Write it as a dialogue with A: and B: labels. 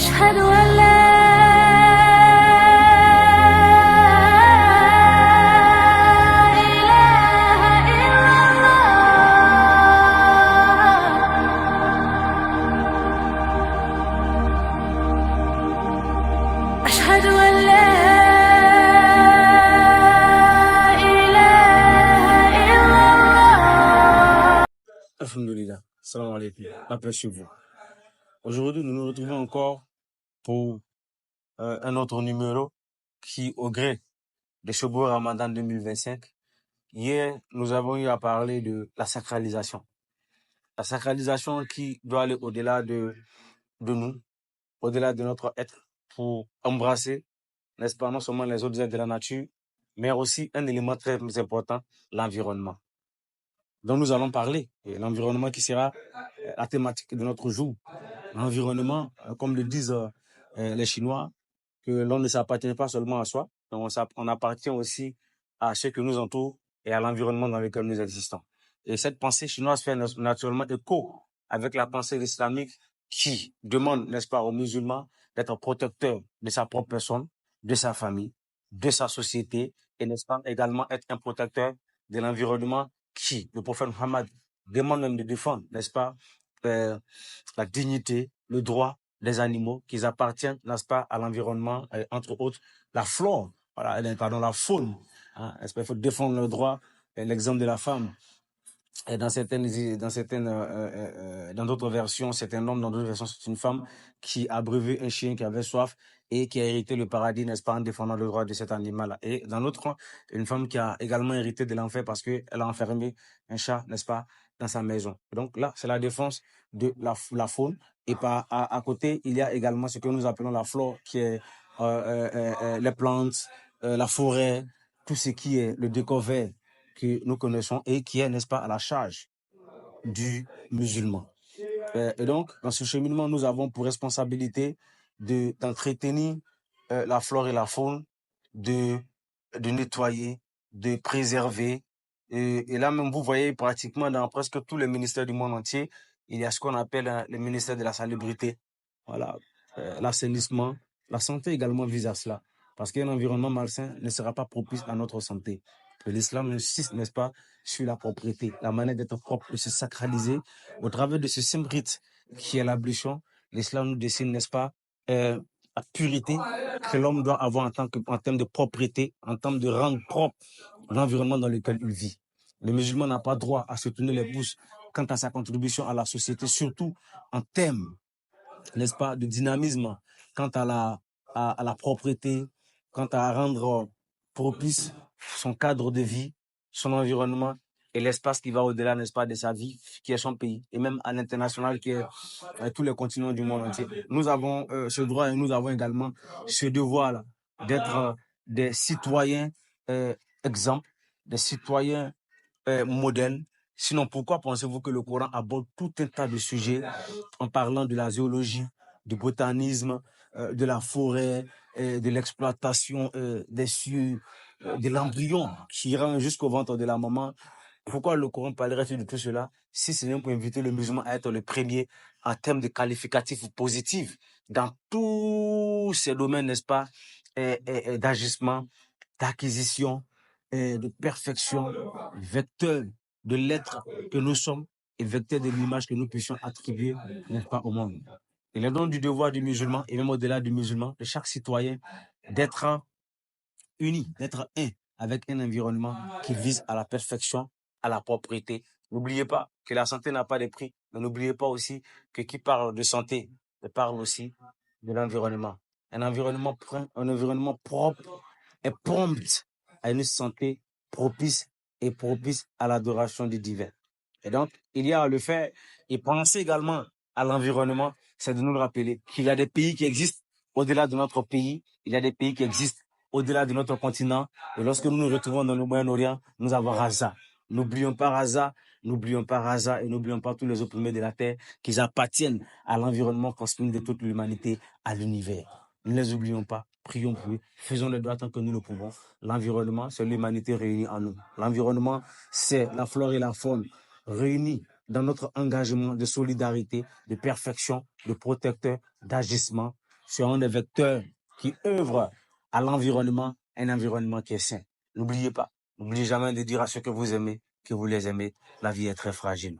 A: أشهد أن لا إله إلا الله أشهد أن لا إله إلا الله.
B: Alhamdulillah. Salam alaikum. La paix sur vous. Aujourd'hui, nous nous retrouvons encore pour un autre numéro qui, au gré de ce beau Ramadan 2025, hier, nous avons eu à parler de la sacralisation. La sacralisation qui doit aller au-delà de nous, au-delà de notre être, pour embrasser, n'est-ce pas, non seulement les autres êtres de la nature, mais aussi un élément très important, l'environnement, dont nous allons parler. Et l'environnement qui sera la thématique de notre jour. L'environnement, comme le disent les Chinois, que l'on ne s'appartient pas seulement à soi, mais on appartient aussi à ceux qui nous entourent et à l'environnement dans lequel nous existons. Et cette pensée chinoise fait naturellement écho avec la pensée islamique qui demande, n'est-ce pas, aux musulmans d'être protecteurs de sa propre personne, de sa famille, de sa société, et n'est-ce pas, également être un protecteur de l'environnement qui, le prophète Muhammad, demande même de défendre, n'est-ce pas, la dignité, le droit des animaux qui appartiennent, n'est-ce pas, à l'environnement, entre autres, la flore, voilà, pardon, la faune. Hein, n'est-ce pas, il faut défendre le droit, l'exemple de la femme. Et dans d'autres versions, c'est un homme, dans d'autres versions, c'est une femme qui a brevet un chien qui avait soif et qui a hérité le paradis, n'est-ce pas, en défendant le droit de cet animal-là. Et dans l'autre, une femme qui a également hérité de l'enfer parce qu'elle a enfermé un chat, n'est-ce pas, dans sa maison. Donc là, c'est la défense de la faune. Et à côté, il y a également ce que nous appelons la flore, qui est les plantes, la forêt, tout ce qui est le décor vert que nous connaissons et qui est, n'est-ce pas, à la charge du musulman. Et donc, dans ce cheminement, nous avons pour responsabilité d'entretenir la flore et la faune, de nettoyer, de préserver. Et là même, vous voyez pratiquement dans presque tous les ministères du monde entier, il y a ce qu'on appelle le ministère de la salubrité. Voilà, l'assainissement, la santé également vise à cela. Parce qu'un environnement malsain ne sera pas propice à notre santé. L'islam insiste, n'est-ce pas, sur la propreté, la manière d'être propre, de se sacraliser. Au travers de ce simple rite qui est l'ablution, l'islam nous dessine, n'est-ce pas, la pureté que l'homme doit avoir en termes de propreté, en termes de rendre propre l'environnement dans lequel il vit. Le musulman n'a pas droit à se tourner les pouces quant à sa contribution à la société, surtout en termes, n'est-ce pas, de dynamisme, quant à la propreté, quant à rendre propice son cadre de vie, son environnement et l'espace qui va au-delà, n'est-ce pas, de sa vie, qui est son pays, et même à l'international, qui est tous les continents du monde entier. Nous avons ce droit et nous avons également ce devoir-là d'être des citoyens exemples, des citoyens modèles. Sinon, pourquoi pensez-vous que le Coran aborde tout un tas de sujets en parlant de la zoologie, du botanisme, de la forêt, de l'exploitation des cieux, de l'embryon qui ira jusqu'au ventre de la maman? Pourquoi le Coran parlerait-il de tout cela si ce n'est pour inviter le musulman à être le premier en termes de qualificatifs positifs dans tous ces domaines, n'est-ce pas, d'agissement, d'acquisition, de perfection, vecteur de l'être que nous sommes et vecteur de l'image que nous puissions attribuer, n'est-ce pas, au monde. Il est donc du devoir du musulman, et même au-delà du musulman, de chaque citoyen, d'être uni, d'être un avec un environnement qui vise à la perfection, à la propriété. N'oubliez pas que la santé n'a pas de prix, mais n'oubliez pas aussi que qui parle de santé parle aussi de l'environnement. Un environnement propre et prompt à une santé propice et propice à l'adoration du divin. Et donc, il y a le fait et penser également à l'environnement, c'est de nous le rappeler qu'il y a des pays qui existent au-delà de notre pays, il y a des pays qui existent au-delà de notre continent. Et lorsque nous nous retrouvons dans le Moyen-Orient, nous avons Gaza. N'oublions pas Gaza, n'oublions pas Gaza et n'oublions pas tous les opprimés de la terre qui appartiennent à l'environnement cosmique de toute l'humanité, à l'univers. Ne les oublions pas, prions pour eux, faisons le droit tant que nous le pouvons. L'environnement, c'est l'humanité réunie en nous. L'environnement, c'est la flore et la faune réunis dans notre engagement de solidarité, de perfection, de protecteur, d'agissement seront des vecteurs qui œuvrent à l'environnement, un environnement qui est sain. N'oubliez pas, n'oubliez jamais de dire à ceux que vous aimez que vous les aimez. La vie est très fragile.